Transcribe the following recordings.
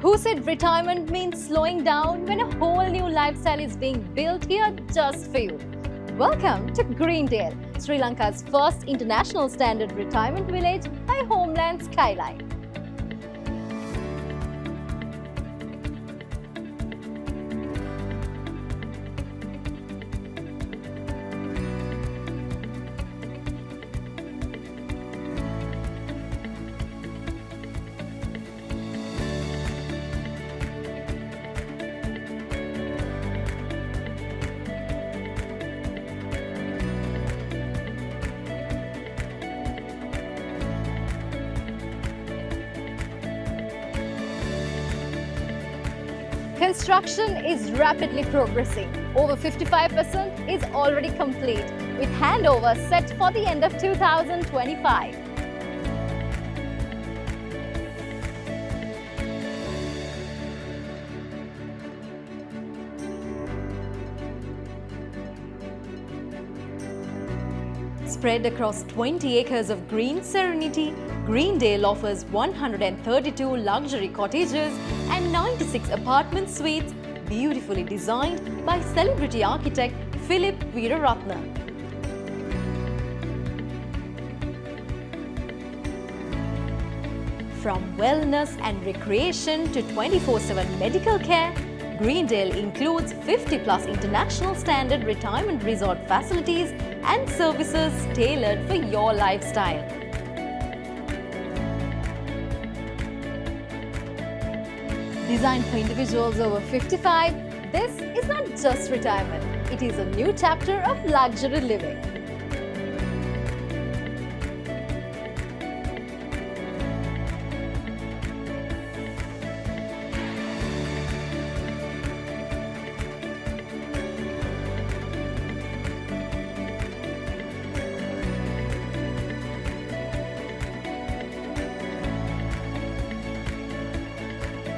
Who said retirement means slowing down when a whole new lifestyle is being built here just for you? Welcome to Greendale, Sri Lanka's first international standard retirement village by Home Lands Skyline. Construction is rapidly progressing. Over 55% is already complete, with handover set for the end of 2025. Spread across 20 acres of green serenity, Greendale offers 132 luxury cottages and 96 apartment suites beautifully designed by celebrity architect Philip Veeraratna. From wellness and recreation to 24/7 medical care, Greendale includes 50+ international standard retirement resort facilities and services tailored for your lifestyle. Designed for individuals over 55, this is not just retirement, it is a new chapter of luxury living.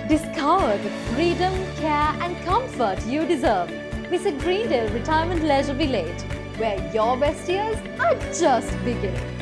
Discover the freedom, care and comfort you deserve. Visit Greendale Retirement Leisure Village, where your best years are just beginning.